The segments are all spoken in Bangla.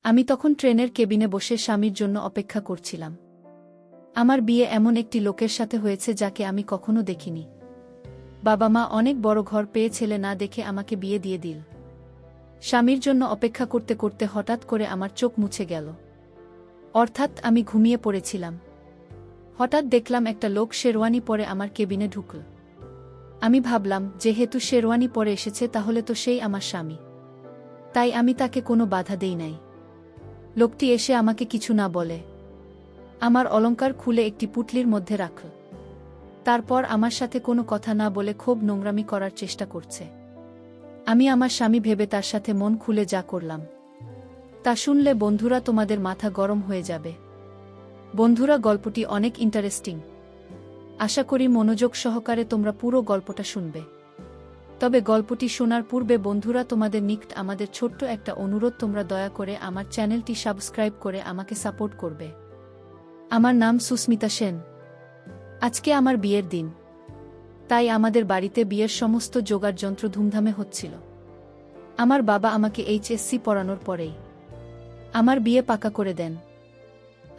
আমি তখন ট্রেনের কেবিনে বসে স্বামীর জন্য অপেক্ষা করছিলাম। আমার বিয়ে এমন একটি লোকের সাথে হয়েছে যাকে আমি কখনো দেখিনি। বাবা মা অনেক বড় ঘর পেয়ে ছেলে না দেখে আমাকে বিয়ে দিয়ে দিল। স্বামীর জন্য অপেক্ষা করতে করতে হঠাৎ করে আমার চোখ মুছে গেল। অর্থাৎ আমি ঘুমিয়ে পড়েছিলাম। হঠাৎ দেখলাম একটা লোক শেরওয়ানি পরে আমার কেবিনে ঢুকল। আমি ভাবলাম, যেহেতু শেরওয়ানি পরে এসেছে তাহলে তো সেই আমার স্বামী। তাই আমি তাকে কোনো বাধা দেই নাই। লোকটি এসে আমাকে কিছু না বলে আমার অলংকার খুলে একটি পুটলির মধ্যে রাখল। তারপর আমার সাথে কোনো কথা না বলে খুব নোংরামি করার চেষ্টা করছে। আমি আমার স্বামী ভেবে তার সাথে মন খুলে যা করলাম। তা শুনলে বন্ধুরা তোমাদের মাথা গরম হয়ে যাবে। বন্ধুরা, গল্পটি অনেক ইন্টারেস্টিং। আশা করি মনোযোগ সহকারে তোমরা পুরো গল্পটা শুনবে। তবে গল্পটি শোনার পূর্বে বন্ধুরা, তোমাদের নিকট আমাদের ছোট্ট একটা অনুরোধ, তোমরা দয়া করে আমার চ্যানেলটি সাবস্ক্রাইব করে আমাকে সাপোর্ট করবে। আমার নাম সুস্মিতা সেন। আজকে আমার বিয়ের দিন। তাই আমাদের বাড়িতে বিয়ের সমস্ত জোগাড় যন্ত্র ধুমধামে হচ্ছিল। আমার বাবা আমাকে HSC পড়ানোর পরেই আমার বিয়ে পাকা করে দেন।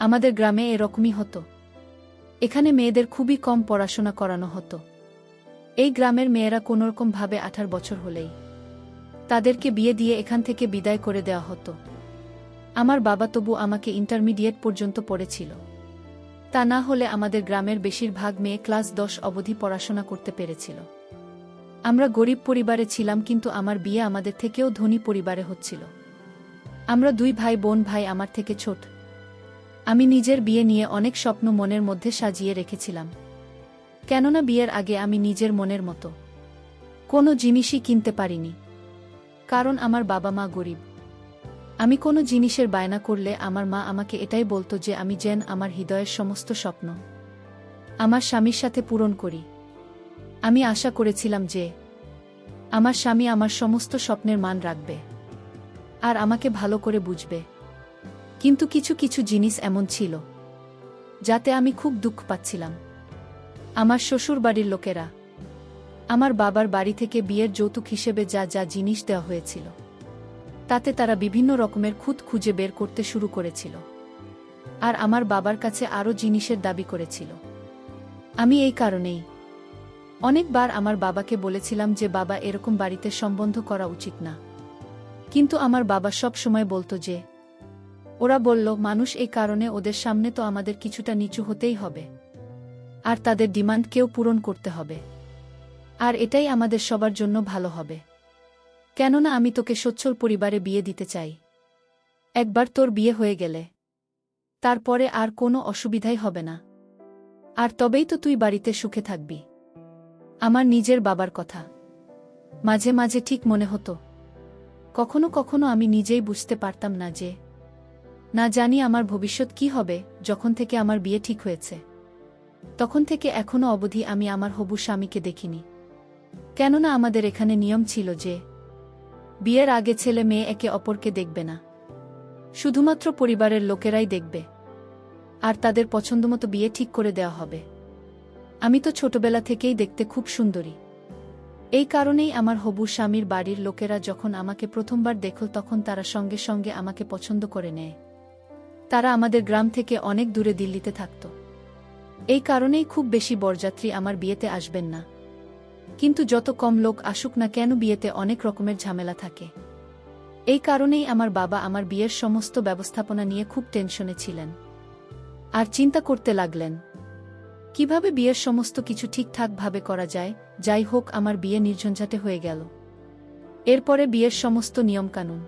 আমাদের গ্রামে এরকমই হতো। এখানে মেয়েদের খুবই কম পড়াশোনা করানো হতো। এই গ্রামের মেয়েরা কোনোরকম ভাবে 18 বছর হলেই তাদেরকে বিয়ে দিয়ে এখান থেকে বিদায় করে দেওয়া হতো। আমার বাবা তবু আমাকে ইন্টারমিডিয়েট পর্যন্ত পড়েছিল। তা না হলে আমাদের গ্রামের বেশিরভাগ মেয়ে ক্লাস 10 অবধি পড়াশোনা করতে পেরেছিল। আমরা গরিব পরিবারে ছিলাম, কিন্তু আমার বিয়ে আমাদের থেকেও ধনী পরিবারে হচ্ছিল। আমরা 2 ভাই বোন। ভাই আমার থেকে ছোট। আমি নিজের বিয়ে নিয়ে অনেক স্বপ্ন মনের মধ্যে সাজিয়ে রেখেছিলাম। কেননা বিয়ের আগে আমি নিজের মনের মতো কোনো জিনিসই কিনতে পারিনি। কারণ আমার বাবা মা গরিব। আমি কোনো জিনিসের বায়না করলে আমার মা আমাকে এটাই বলতো যে আমি যেন আমার হৃদয়ের সমস্ত স্বপ্ন আমার স্বামীর সাথে পূরণ করি। আমি আশা করেছিলাম যে আমার স্বামী আমার সমস্ত স্বপ্নের মান রাখবে আর আমাকে ভালো করে বুঝবে। কিন্তু কিছু কিছু জিনিস এমন ছিল যাতে আমি খুব দুঃখ পাচ্ছিলাম। আমার শ্বশুর বাড়ির লোকেরা আমার বাবার বাড়ি থেকে বিয়ের যৌতুক হিসেবে যা যা জিনিস দেওয়া হয়েছিল তাতে তারা বিভিন্ন রকমের খুঁত খুঁজে বের করতে শুরু করেছিল। আর আমার বাবার কাছে আরও জিনিসের দাবি করেছিল। আমি এই কারণেই অনেকবার আমার বাবাকে বলেছিলাম যে বাবা, এরকম বাড়িতে সম্বন্ধ করা উচিত না। কিন্তু আমার বাবা সব সময় বলতো যে ওরা বলল মানুষ, এই কারণে ওদের সামনে তো আমাদের কিছুটা নিচু হতেই হবে আর তাদের ডিমান্ড কেউ পূরণ করতে হবে। আর এটাই আমাদের সবার জন্য ভালো হবে। কেননা আমি তোকে সচ্ছল পরিবারে বিয়ে দিতে চাই। একবার তোর বিয়ে হয়ে গেলে তারপরে আর কোনো অসুবিধাই হবে না। আর তবেই তো তুই বাড়িতে সুখে থাকবি। আমার নিজের বাবার কথা মাঝে মাঝে ঠিক মনে হতো। কখনো কখনো আমি নিজেই বুঝতে পারতাম না যে না জানি আমার ভবিষ্যৎ কি হবে। যখন থেকে আমার বিয়ে ঠিক হয়েছে তখন থেকে এখনো অবধি আমি আমার হবু স্বামীকে দেখিনি। কেননা আমাদের এখানে নিয়ম ছিল যে বিয়ের আগে ছেলে মেয়ে একে অপরকে দেখবে না, শুধুমাত্র পরিবারের লোকেরাই দেখবে আর তাদের পছন্দমতো বিয়ে ঠিক করে দেওয়া হবে। আমি তো ছোটবেলা থেকেই দেখতে খুব সুন্দরী। এই কারণেই আমার হবু স্বামীর বাড়ির লোকেরা যখন আমাকে প্রথমবার দেখল তখন তারা সঙ্গে সঙ্গে আমাকে পছন্দ করে নেয়। তারা আমাদের গ্রাম থেকে অনেক দূরে দিল্লিতে থাকত। এই কারণেই খুব বেশি বরযাত্রী আমার বিয়েতে আসবেন না। কিন্তু যত কম লোক আসুক না কেন, বিয়েতে অনেক রকমের ঝামেলা থাকে। এই কারণেই আমার বাবা আমার বিয়ের সমস্ত ব্যবস্থাপনা নিয়ে খুব টেনশনে ছিলেন আর চিন্তা করতে লাগলেন কিভাবে বিয়ের সমস্ত কিছু ঠিকঠাকভাবে করা যায়। যাই হোক, আমার বিয়ে নির্ঝঞ্ঝাটে হয়ে গেল। এরপরে বিয়ের সমস্ত নিয়মকানুন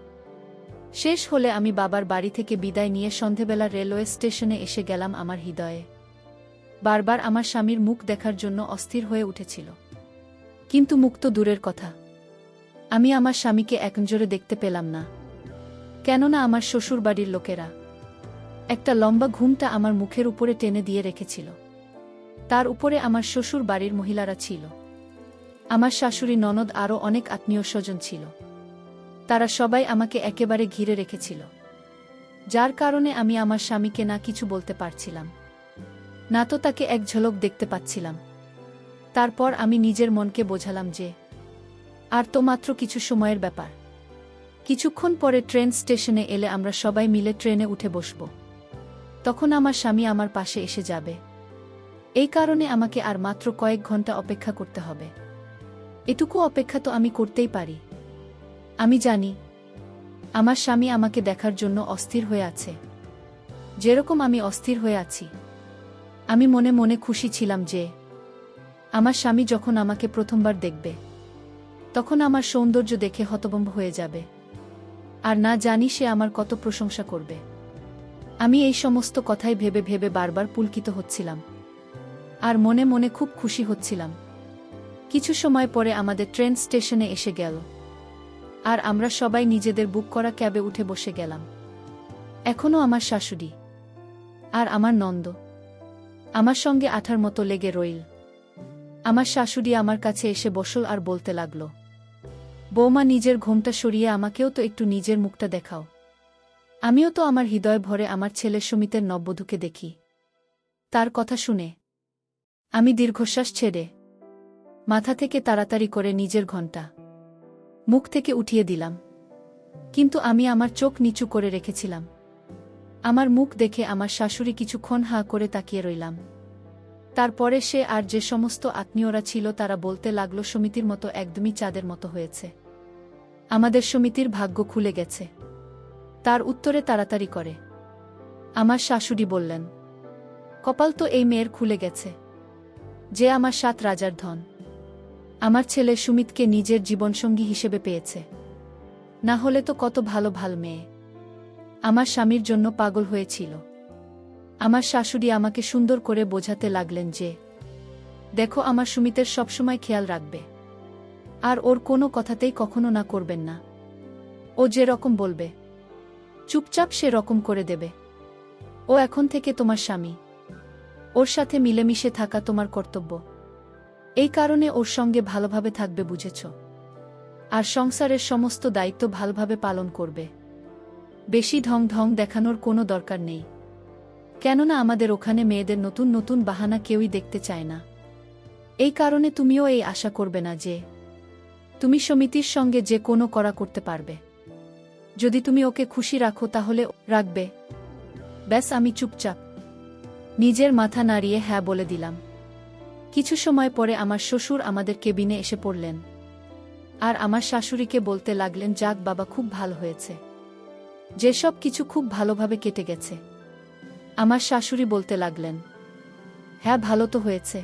শেষ হলে আমি বাবার বাড়ি থেকে বিদায় নিয়ে সন্ধেবেলা রেলওয়ে স্টেশনে এসে গেলাম। আমার হৃদয়ে বারবার আমার স্বামীর মুখ দেখার জন্য অস্থির হয়ে উঠেছিল। কিন্তু মুখ তো দূরের কথা, আমি আমার স্বামীকে একনজরে দেখতে পেলাম না। কেননা আমার শ্বশুর বাড়ির লোকেরা একটা লম্বা ঘুমটা আমার মুখের উপরে টেনে দিয়ে রেখেছিল। তার উপরে আমার শ্বশুর বাড়ির মহিলারা ছিল, আমার শাশুড়ি, ননদ, আরও অনেক আত্মীয় স্বজন ছিল। তারা সবাই আমাকে একেবারে ঘিরে রেখেছিল, যার কারণে আমি আমার স্বামীকে না কিছু বলতে পারছিলাম না তো তাকে এক ঝলক দেখতে পাচ্ছিলাম। তারপর আমি নিজের মনকে বোঝালাম যে আর তো মাত্র কিছু সময়ের ব্যাপার। কিছুক্ষণ পরে ট্রেন স্টেশনে এলে আমরা সবাই মিলে ট্রেনে উঠে বসব। তখন আমার স্বামী আমার পাশে এসে যাবে। এই কারণে আমাকে আর মাত্র কয়েক ঘন্টা অপেক্ষা করতে হবে। এটুকু অপেক্ষা তো আমি করতেই পারি। আমি জানি আমার স্বামী আমাকে দেখার জন্য অস্থির হয়ে আছে, যেরকম আমি অস্থির হয়ে আছি। আমি মনে মনে খুশি ছিলাম যে আমার স্বামী যখন আমাকে প্রথমবার দেখবে তখন আমার সৌন্দর্য দেখে হতভম্ব হয়ে যাবে, আর না জানি সে আমার কত প্রশংসা করবে। আমি এই সমস্ত কথাই ভেবে ভেবে বারবার পুলকিত হচ্ছিলাম আর মনে মনে খুব খুশি হচ্ছিলাম। কিছু সময় পরে আমাদের ট্রেন স্টেশনে এসে গেল আর আমরা সবাই নিজেদের বুক করা ক্যাবে উঠে বসে গেলাম। এখনও আমার শাশুড়ি আর আমার নন্দ আমার সঙ্গে আঠার মতো লেগে রইল। আমার শাশুড়ি আমার কাছে এসে বসল আর বলতে লাগল, বৌমা, নিজের ঘোমটা সরিয়ে আমাকেও তো একটু নিজের মুখটা দেখাও। আমিও তো আমার হৃদয় ভরে আমার ছেলে সুমিতের নববধূকে দেখি। তার কথা শুনে আমি দীর্ঘশ্বাস ছেড়ে মাথা থেকে তাড়াতাড়ি করে নিজের ঘণ্টা মুখ থেকে উঠিয়ে দিলাম। কিন্তু আমি আমার চোখ নিচু করে রেখেছিলাম। আমার মুখ দেখে আমার শাশুড়ি কিছুক্ষণ হাঁ করে তাকিয়ে রইলাম। তারপরে সে আর যে সমস্ত আত্মীয়রা ছিল তারা বলতে লাগল, সমিতির মতো একদমই চাঁদের মতো হয়েছে, আমাদের সমিতির ভাগ্য খুলে গেছে। তার উত্তরে তাড়াতাড়ি করে আমার শাশুড়ি বললেন, কপাল তো এই মেয়ের খুলে গেছে যে আমার 7 রাজার ধন আমার ছেলে সুমিতকে নিজের জীবনসঙ্গী হিসেবে পেয়েছে। না হলে তো কত ভালো ভাল মেয়ে আমার স্বামীর জন্য পাগল হয়েছিল। আমার শাশুড়ি আমাকে সুন্দর করে বোঝাতে লাগলেন যে দেখো, আমার সুমিতের সবসময় খেয়াল রাখবে আর ওর কোনো কথাতেই কখনো না করবেন না। ও যে রকম বলবে চুপচাপ সে রকম করে দেবে। ও এখন থেকে তোমার স্বামী, ওর সাথে মিলেমিশে থাকা তোমার কর্তব্য। এই কারণে ওর সঙ্গে ভালোভাবে থাকবে, বুঝেছ? আর সংসারের সমস্ত দায়িত্ব ভালোভাবে পালন করবে। বেশি ঢং ঢং দেখানোর কোনো দরকার নেই, কেননা আমাদের ওখানে মেয়েদের নতুন নতুন বাহানা কেউই দেখতে চায় না। এই কারণে তুমিও এই আশা করবে না যে তুমি সমিতির সঙ্গে যে কোনো করা করতে পারবে। যদি তুমি ওকে খুশি রাখো তাহলে রাখবে। ব্যাস, আমি চুপচাপ নিজের মাথা নাড়িয়ে হ্যাঁ বলে দিলাম। কিছু সময় পরে আমার শ্বশুর আমাদের কেবিনে এসে পড়লেন আর আমার শাশুড়িকে বলতে লাগলেন, যাক বাবা, খুব ভালো হয়েছে, যেসব কিছু খুব ভালোভাবে কেটে গেছে। আমার শাশুড়ি বলতে লাগলেন, হ্যাঁ ভালো তো হয়েছে,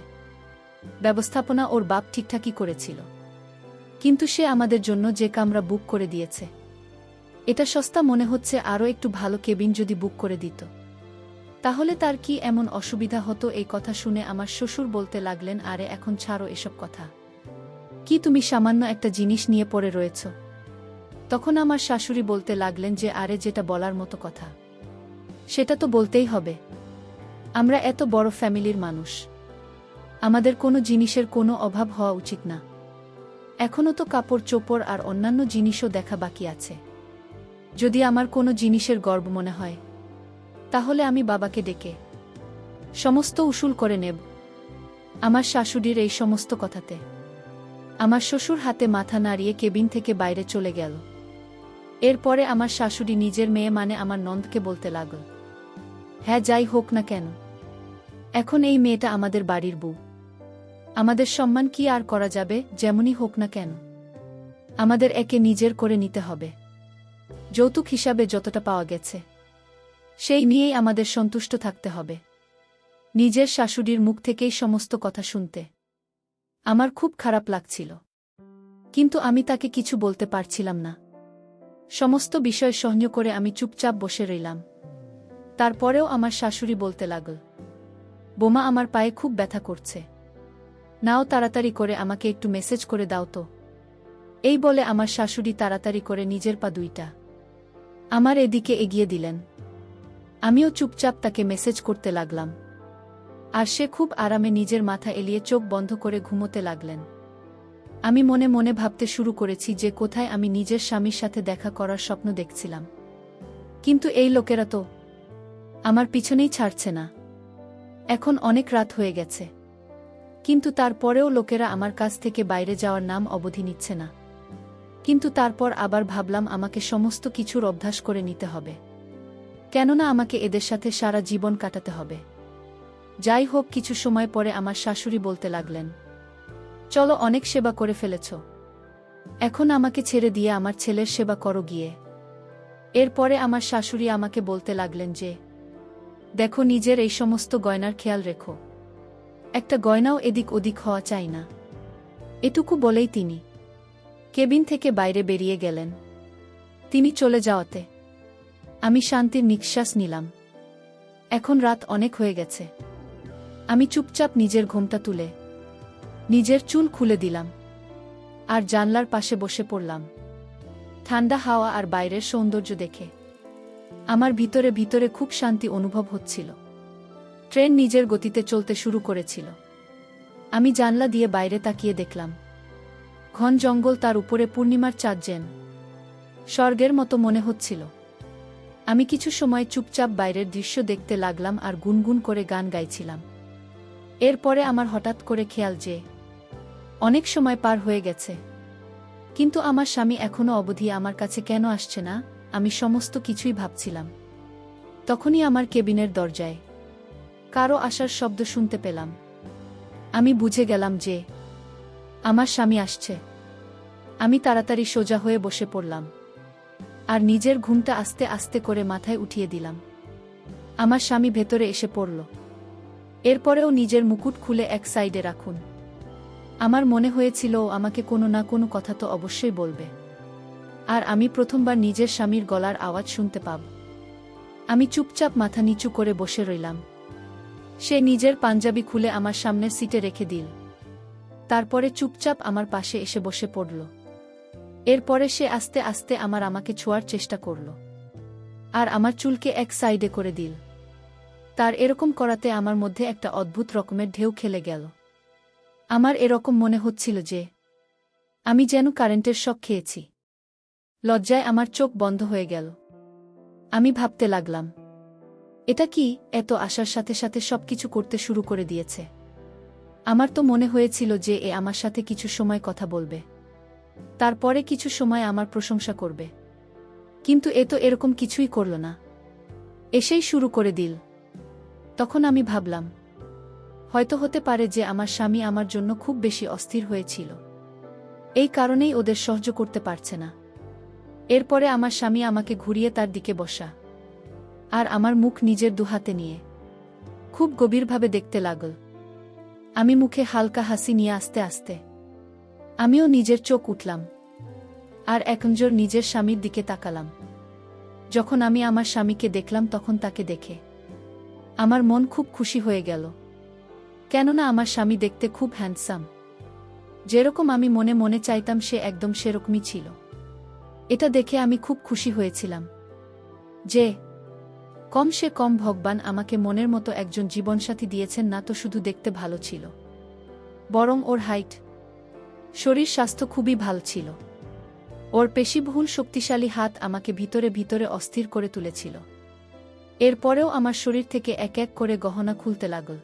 ব্যবস্থাপনা ওর বাপ ঠিকঠাকই করেছিল, কিন্তু সে আমাদের জন্য যে কামরা বুক করে দিয়েছে এটা সস্তা মনে হচ্ছে। আরও একটু ভালো কেবিন যদি বুক করে দিত তাহলে তার কি এমন অসুবিধা হতো? এই কথা শুনে আমার শ্বশুর বলতে লাগলেন, আরে এখন ছাড়ো এসব কথা, কি তুমি সামান্য একটা জিনিস নিয়ে পড়ে রয়েছ? তখন আমার শাশুড়ি বলতে লাগলেন যে আরে, যেটা বলার মতো কথা সেটা তো বলতেই হবে। আমরা এত বড় ফ্যামিলির মানুষ, আমাদের কোনো জিনিসের কোনো অভাব হওয়া উচিত না। এখনও তো কাপড় চোপড় আর অন্যান্য জিনিসও দেখা বাকি আছে। যদি আমার কোনো জিনিসের গর্ব মনে হয় তাহলে আমি বাবাকে ডেকে সমস্ত উসুল করে নেব। আমার শাশুড়ির এই সমস্ত কথাতে আমার শ্বশুর হাতে মাথা নাড়িয়ে কেবিন থেকে বাইরে চলে গেল। এরপরে আমার শাশুড়ি নিজের মেয়ে মানে আমার নন্দকে বলতে লাগল, হ্যাঁ যাই হোক না কেন, এখন এই মেয়েটা আমাদের বাড়ির বউ, আমাদের সম্মান কি আর করা যাবে? যেমনই হোক না কেন আমাদের একে নিজের করে নিতে হবে। যৌতুক হিসাবে যতটা পাওয়া গেছে সেই নিয়েই আমাদের সন্তুষ্ট থাকতে হবে। নিজের শাশুড়ির মুখ থেকেই সমস্ত কথা শুনতে আমার খুব খারাপ লাগছিল, কিন্তু আমি তাকে কিছু বলতে পারছিলাম না। সমস্ত বিষয় সহ্য করে আমি চুপচাপ বসে রইলাম। তারপরেও আমার শাশুড়ি বলতে লাগল, বোমা, আমার পায়ে খুব ব্যথা করছে, নাও তাড়াতাড়ি করে আমাকে একটু মেসেজ করে দাও তো। এই বলে আমার শাশুড়ি তাড়াতাড়ি করে নিজের পা দুইটা আমার এদিকে এগিয়ে দিলেন। আমিও চুপচাপ তাকে মেসেজ করতে লাগলাম আর সে খুব আরামে নিজের মাথা এলিয়ে চোখ বন্ধ করে ঘুমোতে লাগলেন। আমি মনে মনে ভাবতে শুরু করেছি যে কোথায় আমি নিজের স্বামীর সাথে দেখা করার স্বপ্ন দেখছিলাম, কিন্তু এই লোকেরা তো আমার পিছনেই ছাড়ছে না। এখন অনেক রাত হয়ে গেছে, কিন্তু তারপরেও লোকেরা আমার কাছ থেকে বাইরে যাওয়ার নাম অবধি নিচ্ছে না। কিন্তু তারপর আবার ভাবলাম আমাকে সমস্ত কিছুর অভ্যাস করে নিতে হবে। কেননা আমাকে এদের সাথে সারা জীবন কাটাতে হবে। যাই হোক, কিছু সময় পরে আমার শাশুড়ি বলতে লাগলেন, চলো, অনেক সেবা করে ফেলেছ, এখন আমাকে ছেড়ে দিয়ে আমার ছেলের সেবা করো গিয়ে। এরপরে আমার শাশুড়ি আমাকে বলতে লাগলেন যে, দেখো, নিজের এই সমস্ত গয়নার খেয়াল রেখো, একটা গয়নাও এদিক ওদিক হওয়া চাই না। এটুকু বলেই তিনি কেবিন থেকে বাইরে বেরিয়ে গেলেন। তিনি চলে যাওয়াতে আমি শান্তির নিঃশ্বাস নিলাম। এখন রাত অনেক হয়ে গেছে। আমি চুপচাপ নিজের ঘোমটা তুলে নিজের চুল খুলে দিলাম আর জানলার পাশে বসে পড়লাম। ঠান্ডা হাওয়া আর বাইরের সৌন্দর্য দেখে আমার ভিতরে ভিতরে খুব শান্তি অনুভব হচ্ছিল। ট্রেন নিজের গতিতে চলতে শুরু করেছিল। আমি জানলা দিয়ে বাইরে তাকিয়ে দেখলাম ঘন জঙ্গল, তার উপরে পূর্ণিমার চাঁদ যেন স্বর্গের মতো মনে হচ্ছিল। আমি কিছু সময় চুপচাপ বাইরের দৃশ্য দেখতে লাগলাম আর গুনগুন করে গান গাইছিলাম। এরপরে আমার হঠাৎ করে খেয়াল যে অনেক সময় পার হয়ে গেছে, কিন্তু আমার স্বামী এখনো অবধি আমার কাছে কেন আসছে না, আমি সমস্ত কিছুই ভাবছিলাম। তখনই আমার কেবিনের দরজায় কারো আসার শব্দ শুনতে পেলাম। আমি বুঝে গেলাম যে আমার স্বামী আসছে। আমি তাড়াতাড়ি সোজা হয়ে বসে পড়লাম আর নিজের ঘুমটা আস্তে আস্তে করে মাথায় উঠিয়ে দিলাম। আমার স্বামী ভেতরে এসে পড়ল। এরপরেও নিজের মুকুট খুলে এক সাইডে রাখুন। আমার মনে হয়েছিল ও আমাকে কোনো না কোনো কথা তো অবশ্যই বলবে, আর আমি প্রথমবার নিজের স্বামীর গলার আওয়াজ শুনতে পাব। আমি চুপচাপ মাথা নিচু করে বসে রইলাম। সে নিজের পাঞ্জাবি খুলে আমার সামনের সিটে রেখে দিল। তারপরে চুপচাপ আমার পাশে এসে বসে পড়ল। এরপরে সে আস্তে আস্তে আমাকে ছোঁয়ার চেষ্টা করল আর আমার চুলকে এক সাইডে করে দিল। তার এরকম করাতে আমার মধ্যে একটা অদ্ভুত রকমের ঢেউ খেলে গেল। আমার এরকম মনে হচ্ছিল যে আমি যেন কারেন্টের শক খেয়েছি। লজ্জায় আমার চোখ বন্ধ হয়ে গেল। আমি ভাবতে লাগলাম, এটা কি, এত আসার সাথে সাথে সবকিছু করতে শুরু করে দিয়েছে। আমার তো মনে হয়েছিল যে এ আমার সাথে কিছু সময় কথা বলবে, তারপরে কিছু সময় আমার প্রশংসা করবে, কিন্তু এ তো এরকম কিছুই করল না, এসেই শুরু করে দিল। তখন আমি ভাবলাম, হয়তো হতে পারে যে আমার স্বামী আমার জন্য খুব বেশি অস্থির হয়েছিল, এই কারণেই ওদের সহ্য করতে পারছে না। এরপরে আমার স্বামী আমাকে ঘুরিয়ে তার দিকে বসা আর আমার মুখ নিজের দুহাতে নিয়ে খুব গভীরভাবে দেখতে লাগল। আমি মুখে হালকা হাসি নিয়ে আস্তে আস্তে আমিও নিজের চোখ উঠলাম আর এক নজর নিজের স্বামীর দিকে তাকালাম। যখন আমি আমার স্বামীকে দেখলাম তখন তাকে দেখে আমার মন খুব খুশি হয়ে গেল, কেননা আমার স্বামী দেখতে খুব হ্যান্ডসাম। যেরকম আমি মনে মনে চাইতাম সে একদম সেরকমই ছিল। এটা দেখে আমি খুব খুশি হয়েছিলাম যে সে কম ভগবান আমাকে মনের মতো একজন জীবনসাথী দিয়েছেন, না তো শুধু দেখতে ভালো ছিল, বরং ওর হাইট, শরীর স্বাস্থ্য খুবই ভালো ছিল। ওর পেশিবহুল শক্তিশালী হাত আমাকে ভিতরে ভিতরে অস্থির করে তুলেছিল। এরপরেও আমার শরীর থেকে এক এক করে গহনা খুলতে লাগল।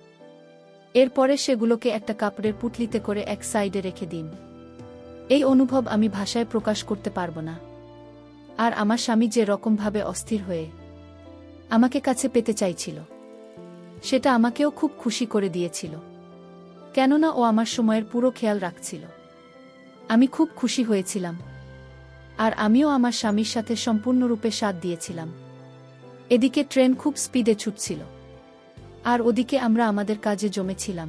এরপরে সেগুলোকে একটা কাপড়ের পুটলিতে করে এক সাইডে রেখে দিন। এই অনুভব আমি ভাষায় প্রকাশ করতে পারব না। আর আমার স্বামী যে রকমভাবে অস্থির হয়ে আমাকে কাছে পেতে চাইছিল, সেটা আমাকেও খুব খুশি করে দিয়েছিল, কেননা ও আমার সময়ের পুরো খেয়াল রাখছিল। আমি খুব খুশি হয়েছিলাম আর আমিও আমার স্বামীর সাথে সম্পূর্ণরূপে সাথ দিয়েছিলাম। এদিকে ট্রেন খুব স্পিডে ছুটছিল আর ওদিকে আমরা আমাদের কাজে জমেছিলাম।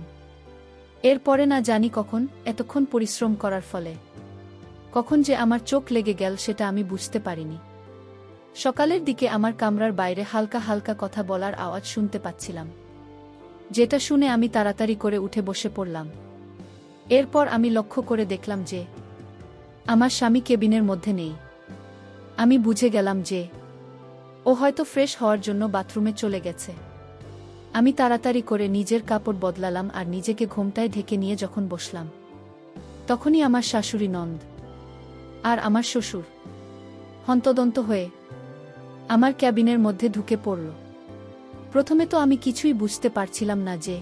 এরপরে না জানি কখন, এতক্ষণ পরিশ্রম করার ফলে কখন যে আমার চোখ লেগে গেল সেটা আমি বুঝতে পারিনি। সকালের দিকে আমার কামরার বাইরে হালকা হালকা কথা বলার আওয়াজ শুনতে পাচ্ছিলাম, যেটা শুনে আমি তাড়াতাড়ি করে উঠে বসে পড়লাম। এরপর আমি লক্ষ্য করে দেখলাম যে আমার স্বামী কেবিনের মধ্যে নেই। আমি বুঝে গেলাম যে ও হয়তো ফ্রেশ হওয়ার জন্য বাথরুমে চলে গেছে। আমি তাড়াতাড়ি করে নিজের কাপড় বদলালাম আর নিজেকে ঘোমটায় ঢেকে নিয়ে যখন বসলাম, তখনই আমার শাশুড়ি নন্দ আর আমার শ্বশুর হন্তদন্ত হয়ে আমার ক্যাবিনের মধ্যে ঢুকে পড়ল। প্রথমে তো আমি কিছুই বুঝতে পারছিলাম না যে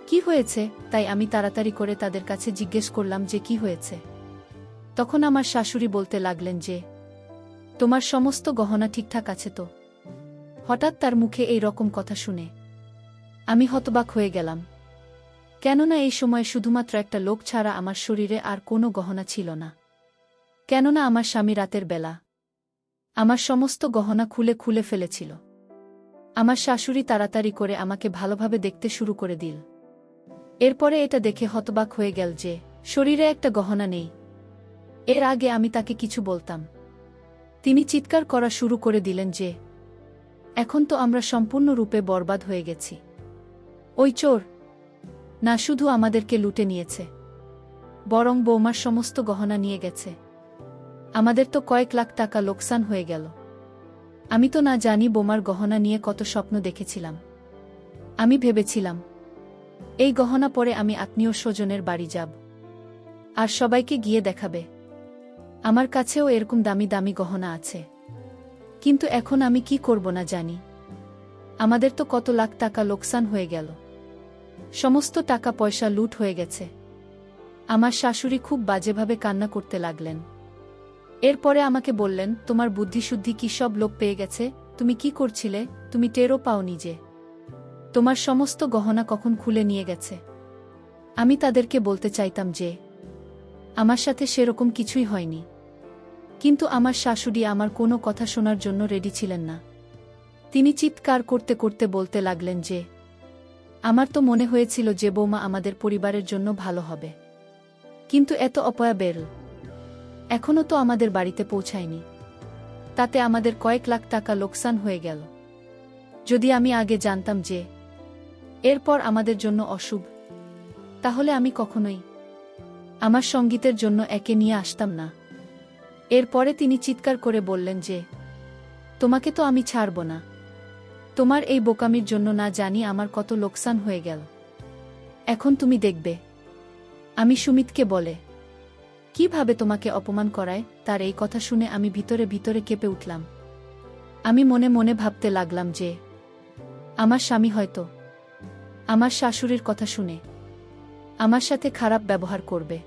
কি হয়েছে, তাই আমি তাড়াতাড়ি করে তাদের কাছে জিজ্ঞেস করলাম যে কি হয়েছে। তখন আমার শাশুড়ি বলতে লাগলেন যে, তোমার সমস্ত গহনা ঠিকঠাক আছে তো? হঠাৎ তার মুখে এই রকম কথা শুনে আমি হতবাক হয়ে গেলাম। কেননা এই সময় শুধুমাত্র একটা লোক ছাড়া আমার শরীরে আর কোনো গহনা ছিল না। কেননা আমার স্বামী রাতের বেলা আমার সমস্ত গহনা খুলে খুলে ফেলেছিল। আমার শাশুড়ি তাড়াতাড়ি করে আমাকে ভালোভাবে দেখতে শুরু করে দিল। এরপরে এটা দেখে হতবাক হয়ে গেল যে শরীরে একটা গহনা নেই। এর আগে আমি তাকে কিছু বলতাম, তিনি চিৎকার করা শুরু করে দিলেন যে এখন তো আমরা সম্পূর্ণরূপে বরবাদ হয়ে গেছি। ওই চোর না শুধু আমাদেরকে লুটে নিয়েছে, বরং বৌমার সমস্ত গহনা নিয়ে গেছে। আমাদের তো কয়েক লাখ টাকা লোকসান হয়ে গেল। আমি তো না জানি বৌমার গহনা নিয়ে কত স্বপ্ন দেখেছিলাম। আমি ভেবেছিলাম এই গহনা পরে আমি আত্মীয় স্বজনের বাড়ি যাব আর সবাইকে গিয়ে দেখাবে আমার কাছেও এরকম দামি দামি গহনা আছে। কিন্তু এখন আমি কি করব না জানি। আমাদের তো কত লাখ টাকা লোকসান হয়ে গেল, সমস্ত টাকা পয়সা লুট হয়ে গেছে। আমার শাশুড়ি খুব বাজেভাবে কান্না করতে লাগলেন। এরপরে আমাকে বললেন, তোমার বুদ্ধিশুদ্ধি কি সব লোপ পেয়ে গেছে? তুমি কি করছিলে? তুমি টেরও পাওনি যে তোমার সমস্ত গহনা কখন খুলে নিয়ে গেছে? আমি তাদেরকে বলতে চাইতাম যে আমার সাথে সেরকম কিছুই হয়নি, কিন্তু আমার শাশুড়ি আমার কোনো কথা শোনার জন্য রেডি ছিলেন না। তিনি চিৎকার করতে করতে বলতে লাগলেন যে আমার তো মনে হয়েছিল যে বৌমা আমাদের পরিবারের জন্য ভালো হবে, কিন্তু এত অপয়া বের এখনও তো আমাদের বাড়িতে পৌঁছায়নি, তাতে আমাদের কয়েক লাখ টাকা লোকসান হয়ে গেল। যদি আমি আগে জানতাম যে এরপর আমাদের জন্য অশুভ, তাহলে আমি কখনোই আমার সঙ্গীতের জন্য একে নিয়ে আসতাম না। এরপরে তিনি চিৎকার করে বললেন যে তোমাকে তো আমি ছাড়ব না। তোমার এই বোকামির জন্য না জানি আমার কত লোকসান হয়ে গেল। এখন তুমি দেখবে আমি সুমিতকে বলে কিভাবে তোমাকে অপমান করায়। তার এই কথা শুনে আমি ভিতরে ভিতরে কেঁপে উঠলাম। আমি মনে মনে ভাবতে লাগলাম যে আমার স্বামী হয়তো আমার শাশুড়ির কথা শুনে আমার সাথে খারাপ ব্যবহার করবে।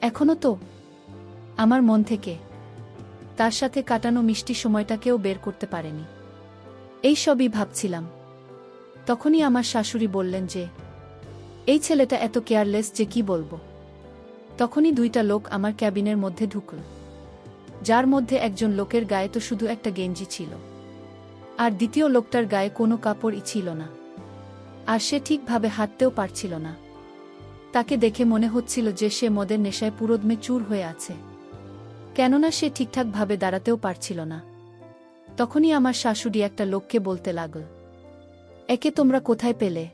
এখনো তো আমার মন থেকে তার সাথে কাটানো মিষ্টি সময়টাকেও বের করতে পারেনি। এই সবই ভাবছিলাম। তখনই আমার শাশুড়ি বললেন যে এই ছেলেটা এত কেয়ারলেস যে কি বলবো। তখনই দুইটা লোক আমার ক্যাবিনের মধ্যে ঢুকল, যার মধ্যে একজন লোকের গায়ে তো শুধু একটা গেঞ্জি ছিল, আর দ্বিতীয় লোকটার গায়ে কোনো কাপড়ই ছিল না, আর সে ঠিকভাবে হাঁটতেও পারছিল না। তাকে দেখে মনে হচ্ছিল যে সে মদের নেশায় পুরোদমে চুর হয়ে আছে, কেননা সে ঠিকঠাকভাবে দাঁড়াতেও পারছিল না। তখনই আমার শাশুড়ি একটা লোককে বলতে লাগল, একে তোমরা কোথায় পেলে?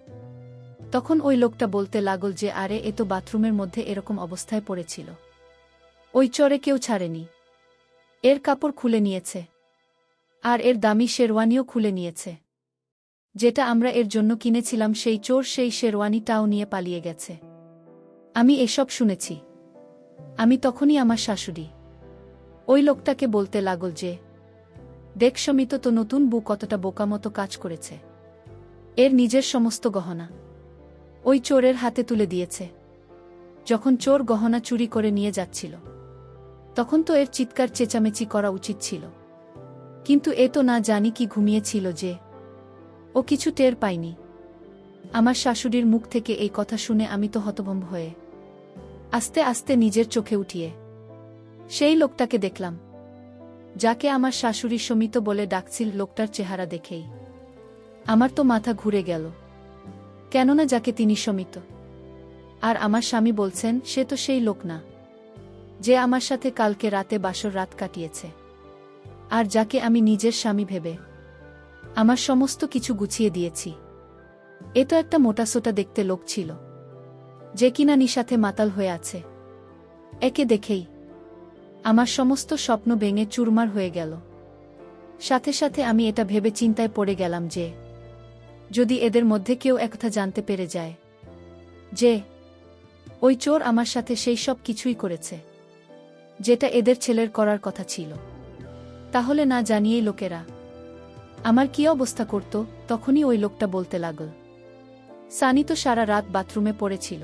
তখন ওই লোকটা বলতে লাগল যে আরে এ তো বাথরুমের মধ্যে এরকম অবস্থায় পড়েছিল, ওই চরে কেউ ছাড়েনি, এর কাপড় খুলে নিয়েছে, আর এর দামি শেরওয়ানিও খুলে নিয়েছে। যেটা আমরা এর জন্য কিনেছিলাম সেই চোর সেই শেরওয়ানিটাও নিয়ে পালিয়ে গেছে। আমি এসব শুনেছি। আমি তখনই আমার শাশুড়ি ওই লোকটাকে বলতে লাগল যে দেখ সমিত, তো নতুন বউ কতটা বোকামতো কাজ করেছে। এর নিজের সমস্ত গহনা ওই চোরের হাতে তুলে দিয়েছে। যখন চোর গহনা চুরি করে নিয়ে যাচ্ছিল তখন তো এর চিৎকার চেঁচামেচি করা উচিত ছিল, কিন্তু এ তো না জানি কি ঘুমিয়েছিল যে ও কিছু টের পায়নি। আমার শাশুড়ির মুখ থেকে এই কথা শুনে আমি তো হতভম্ব হয়ে আস্তে আস্তে নিজের চোখে উঠিয়ে সেই লোকটাকে দেখলাম, যাকে আমার শাশুড়ি সমিত বলে ডাকছিল। লোকটার চেহারা দেখেই আমার তো মাথা ঘুরে গেল, কেননা যাকে তিনি সমিত আর আমার স্বামী বলছেন সে তো সেই লোক না যে আমার সাথে কালকে রাতে বাসর রাত কাটিয়েছে, আর যাকে আমি নিজের স্বামী ভেবে আমার সমস্ত কিছু গুছিয়ে দিয়েছি। এ তো একটা মোটাসোটা দেখতে লোক ছিল, যে কিনা নিশাতে মাতাল হয়ে আছে। একে দেখেই আমার সমস্ত স্বপ্ন ভেঙে চুরমার হয়ে গেল। সাথে সাথে আমি এটা ভেবে চিন্তায় পড়ে গেলাম যে যদি এদের মধ্যে কেউ একথা জানতে পেরে যায় যে ওই চোর আমার সাথে সেই সব কিছুই করেছে যেটা এদের ছেলের করার কথা ছিল, তাহলে না জানিয়েই লোকেরা আমার কি অবস্থা করত। তখনই ওই লোকটা বলতে লাগল, সানি তো সারা রাত বাথরুমে পড়েছিল,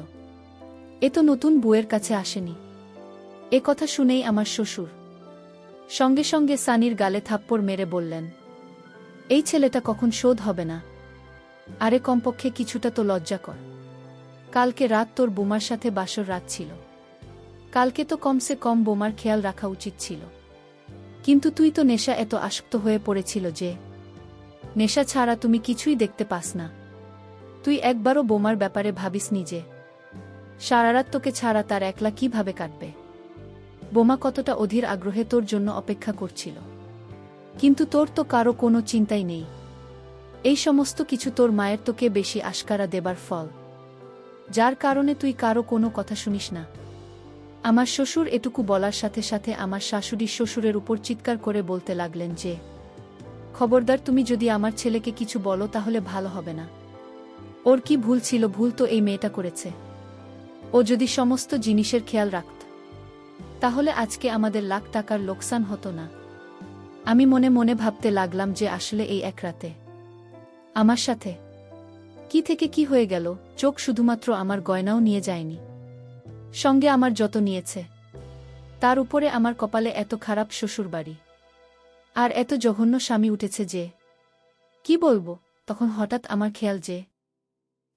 এ তো নতুন বউয়ের কাছে আসেনি, এ কথা শুনেই আমার শ্বশুর সঙ্গে সঙ্গে সানির গালে থাপ্পড় মেরে বললেন, এই ছেলেটা কখন শোধ হবে না? আরে কমপক্ষে কিছুটা তো লজ্জা কর। কালকে রাত তোর বোমার সাথে বাসর রাত ছিল। কালকে তো কমসে কম বোমার খেয়াল রাখা উচিত ছিল। কিন্তু তুই তো নেশা এত আসক্ত হয়ে পড়েছিল যে নেশা ছাড়া তুমি কিছুই দেখতে পাস না। তুই একবারও বোমার ব্যাপারে ভাবিস নিজে সারারাত তোকে ছাড়া তার একলা কিভাবে কাটবে। বোমা কতটা অধীর আগ্রহে তোর জন্য অপেক্ষা করছিল, কিন্তু তোর তো কারো কোনো চিন্তাই নেই। এই সমস্ত কিছু তোর মায়ের তোকে বেশি আশকারা দেবার ফল, যার কারণে তুই কারো কোনো কথা শুনিস না। আমার শ্বশুর এটুকু বলার সাথে সাথে আমার শাশুড়ি শ্বশুরের উপর চিৎকার করে বলতে লাগলেন যে, খবরদার, তুমি যদি আমার ছেলেকে কিছু বলো তাহলে ভালো হবে না। ওর কি ভুল ছিল? ভুল তো এই মেয়েটা করেছে। ও যদি সমস্ত জিনিসের খেয়াল রাখত তাহলে আজকে আমাদের লাখ টাকার লোকসান হতো না। আমি মনে মনে ভাবতে লাগলাম যে আসলে এই এক রাতে আমার সাথে কি থেকে কি হয়ে গেল। চোখ শুধুমাত্র আমার গয়নাও নিয়ে যায়নি, সঙ্গে আমার যত নিয়েছে। তার উপরে আমার কপালে এত খারাপ শ্বশুরবাড়ি আর এত জঘন্য স্বামী উঠেছে যে কি বলবো। তখন হঠাৎ আমার খেয়াল যে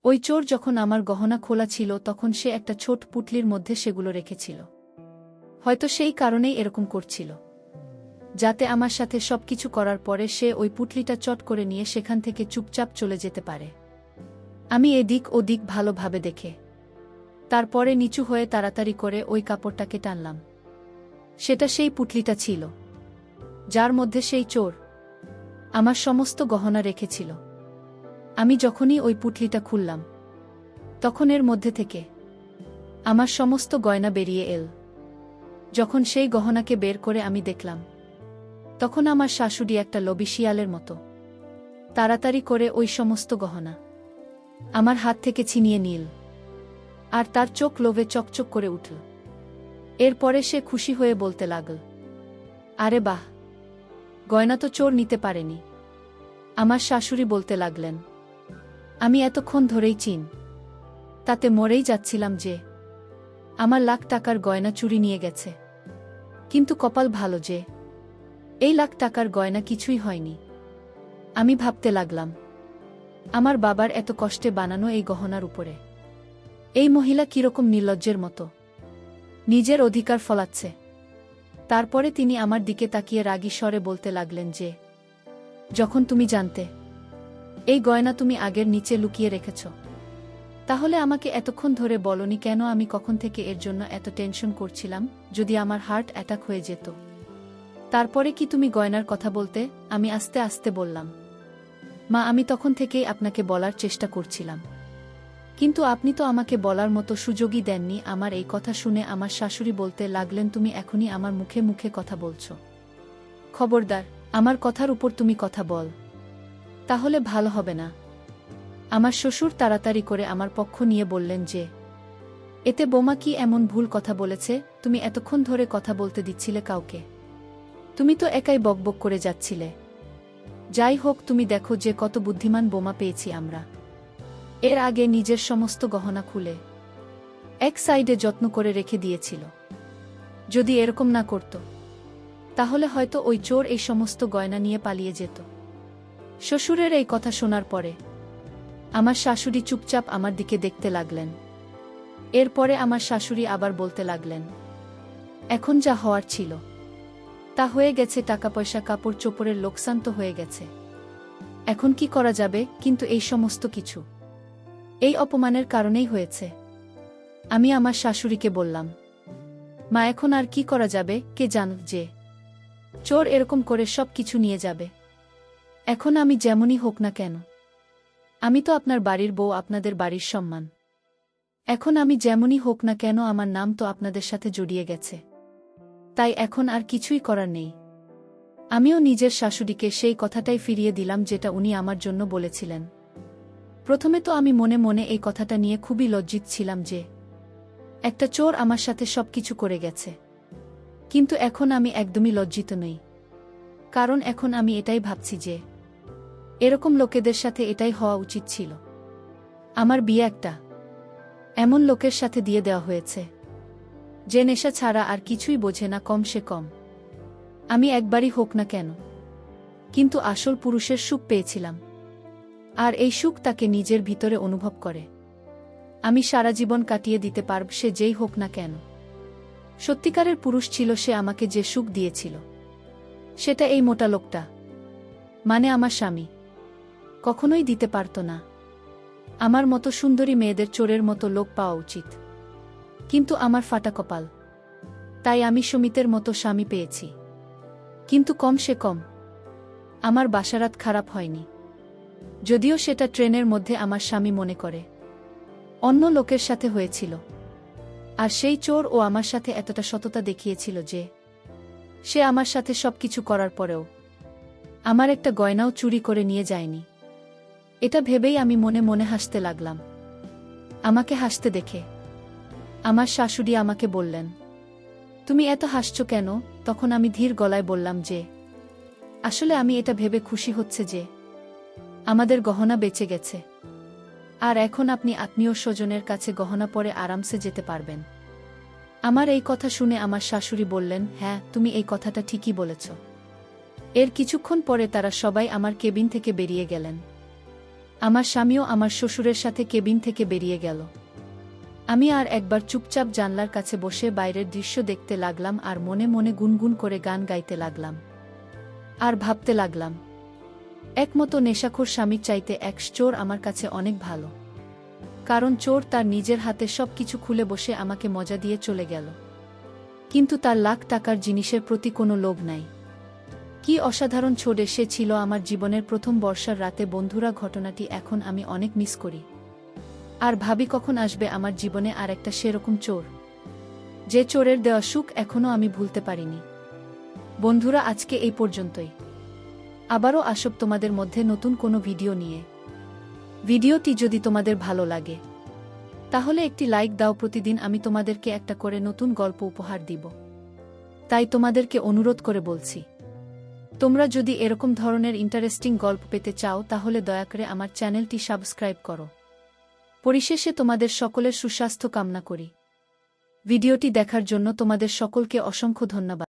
ওই চোর যখন আমার গহনা খোলা ছিল তখন সে একটা ছোট পুটলির মধ্যে সেগুলো রেখেছিল। হয়তো সেই কারণেই এরকম করছিল, যাতে আমার সাথে সবকিছু করার পরে সে ওই পুটলিটা চট করে নিয়ে সেখান থেকে চুপচাপ চলে যেতে পারে। আমি এদিক ওদিক ভালোভাবে দেখে তারপরে নিচু হয়ে তাড়াতাড়ি করে ওই কাপড়টাকে টানলাম। সেটা সেই পুটলিটা ছিল যার মধ্যে সেই চোর আমার সমস্ত গহনা রেখেছিল। আমি যখনই ওই পুটলিটা খুললাম তখন এর মধ্যে থেকে আমার সমস্ত গয়না বেরিয়ে এল। যখন সেই গহনাকে বের করে আমি দেখলাম তখন আমার শাশুড়ি একটা লোভী শিয়ালের মতো তাড়াতাড়ি করে ওই সমস্ত গহনা আমার হাত থেকে ছিনিয়ে নিল, আর তার চোখ লোভে চকচক করে উঠল। এরপরে সে খুশি হয়ে বলতে লাগল, আরে বাহ, গয়না তো চোর নিতে পারেনি। আমার শাশুড়ি বলতে লাগলেন, আমি এতক্ষণ ধরেই তাতে মরেই যাচ্ছিলাম যে আমার লাখ টাকার গয়না চুরি নিয়ে গেছে। কিন্তু কপাল ভালো যে এই লাখ টাকার গয়না কিছুই হয়নি। আমি ভাবতে লাগলাম, আমার বাবার এত কষ্টে বানানো এই গহনার উপরে এই মহিলা কিরকম নির্লজ্জের মতো নিজের অধিকার ফলাচ্ছে। তারপরে তিনি আমার দিকে তাকিয়ে রাগী স্বরে বলতে লাগলেন যে, যখন তুমি জানতে এই গয়না তুমি আগের নিচে লুকিয়ে রেখেছ, তাহলে আমাকে এতক্ষণ ধরে বলনি কেন? আমি কখন থেকে এর জন্য এত টেনশন করছিলাম, যদি আমার হার্ট অ্যাটাক হয়ে যেত। তারপরে কি তুমি গয়নার কথা বলতে? আমি আস্তে আস্তে বললাম, মা, আমি তখন থেকেই আপনাকে বলার চেষ্টা করছিলাম, কিন্তু আপনি তো আমাকে বলার মতো সুযোগই দেননি। আমার এই কথা শুনে আমার শাশুড়ি বলতে লাগলেন, তুমি এখনই আমার মুখে মুখে কথা বলছ। খবরদার, আমার কথার উপর তুমি কথা বল, তাহলে ভালো হবে না। আমার শ্বশুর তাড়াতাড়ি করে আমার পক্ষ নিয়ে বললেন যে, এতে বোমা কি এমন ভুল কথা বলেছে? তুমি এতক্ষণ ধরে কথা বলতে দিচ্ছিলে কাউকে? তুমি তো একাই বকবক করে যাচ্ছিলে। যাই হোক, তুমি দেখো যে কত বুদ্ধিমান বোমা পেয়েছি আমরা। এর আগে নিজের সমস্ত গহনা খুলে এক সাইডে যত্ন করে রেখে দিয়েছিল। যদি এরকম না করত তাহলে হয়তো ওই চোর এই সমস্ত গয়না নিয়ে পালিয়ে যেত। শ্বশুরের এই কথা শোনার পরে আমার শাশুড়ি চুপচাপ আমার দিকে দেখতে লাগলেন। এরপরে আমার শাশুড়ি আবার বলতে লাগলেন, এখন যা হওয়ার ছিল তা হয়ে গেছে। টাকা পয়সা কাপড় চোপড়ের লোকসান তো হয়ে গেছে। এখন কি করা যাবে? কিন্তু এই সমস্ত কিছু এই অপমানের কারণেই হয়েছে। আমি আমার শাশুড়িকে বললাম, মা, এখন আর কি করা যাবে? কে জানত যে চোর এরকম করে সব কিছু নিয়ে যাবে। এখন আমি যেমনই হোক না কেন, আমি তো আপনার বাড়ির বউ, আপনাদের বাড়ির সম্মান। এখন আমি যেমনই হোক না কেন, আমার নাম তো আপনাদের সাথে জড়িয়ে গেছে। তাই এখন আর কিছুই করার নেই। আমিও নিজের শাশুড়িকে সেই কথাটাই ফিরিয়ে দিলাম যেটা উনি আমার জন্য বলেছিলেন। প্রথমে তো আমি মনে মনে এই কথাটা নিয়ে খুবই লজ্জিত ছিলাম যে একটা চোর আমার সাথে সবকিছু করে গেছে, কিন্তু এখন আমি একদমই লজ্জিত নই। কারণ এখন আমি এটাই ভাবছি যে এরকম লোকেদের সাথে এটাই হওয়া উচিত ছিল। আমার বিয়ে একটা এমন লোকের সাথে দিয়ে দেওয়া হয়েছে যে নেশা ছাড়া আর কিছুই বোঝে না, কম সে কম আমি একবারই হোক না কেন, কিন্তু আসল পুরুষের সুখ পেয়েছিলাম। আর এই সুখ তাকে নিজের ভিতরে অনুভব করে আমি সারা জীবন কাটিয়ে দিতে পারব, সে যেই হোক না কেন। সত্যিকারের পুরুষ ছিল সে, আমাকে যে সুখ দিয়েছিল সেটা এই মোটা লোকটা, মানে আমার স্বামী, কখনোই দিতে পারত না। আমার মতো সুন্দরী মেয়েদের চোরের মতো লোক পাওয়া উচিত, কিন্তু আমার ফাটা কপাল, তাই আমি সুমিতের মতো স্বামী পেয়েছি। কিন্তু কম সে কম আমার বাসারাত খারাপ হয়নি, যদিও সেটা ট্রেনের মধ্যে আমার স্বামী মনে করে অন্য লোকের সাথে হয়েছিল। আর সেই চোর ও আমার সাথে এতটা সততা দেখিয়েছিল যে সে আমার সাথে সবকিছু করার পরেও আমার একটা গয়নাও চুরি করে নিয়ে যায়নি। এটা ভেবেই আমি মনে মনে হাসতে লাগলাম। আমাকে হাসতে দেখে আমার শাশুড়ি আমাকে বললেন, তুমি এত হাসছো কেন? তখন আমি ধীর গলায় বললাম যে আসলে আমি এটা ভেবে খুশি হচ্ছে যে আমাদের গহনা বেঁচে গেছে, আর এখন আপনি আত্মীয় স্বজনের কাছে গহনা পরে আরামসে যেতে পারবেন। আমার এই কথা শুনে আমার শাশুড়ি বললেন, হ্যাঁ, তুমি এই কথাটা ঠিকই বলেছ। এর কিছুক্ষণ পরে তারা সবাই আমার কেবিন থেকে বেরিয়ে গেলেন। আমার স্বামীও আমার শ্বশুরের সাথে কেবিন থেকে বেরিয়ে গেল। আমি আর একবার চুপচাপ জানলার কাছে বসে বাইরের দৃশ্য দেখতে লাগলাম আর মনে মনে গুনগুন করে গান গাইতে লাগলাম আর ভাবতে লাগলাম, একমতো নেশাখোর স্বামীর চাইতে এক চোর আমার কাছে অনেক ভালো। কারণ চোর তার নিজের হাতে সবকিছু খুলে বসে আমাকে মজা দিয়ে চলে গেল, কিন্তু তার লাখ টাকার জিনিসের প্রতি কোনো লোভ নাই। কি অসাধারণ ছোড়ে সে ছিল আমার জীবনের প্রথম বর্ষার রাতে। বন্ধুরা, ঘটনাটি এখন আমি অনেক মিস করি আর ভাবি কখন আসবে আমার জীবনে আর একটা সেরকম চোর, যে চোরের দেওয়া সুখ এখনও আমি ভুলতে পারিনি। বন্ধুরা, আজকে এই পর্যন্তই। আবারও আসব তোমাদের মধ্যে নতুন কোনো ভিডিও নিয়ে। ভিডিওটি যদি তোমাদের ভালো লাগে তাহলে একটি লাইক দাও। প্রতিদিন আমি তোমাদেরকে একটা করে নতুন গল্প উপহার দিব, তাই তোমাদেরকে অনুরোধ করে বলছি, তোমরা যদি এরকম ধরনের ইন্টারেস্টিং গল্প পেতে চাও তাহলে দয়া করে আমার চ্যানেলটি সাবস্ক্রাইব করো। পরিশেষে তোমাদের সকলের সুস্বাস্থ্য কামনা করি। ভিডিওটি দেখার জন্য তোমাদের সকলকে অসংখ্য ধন্যবাদ।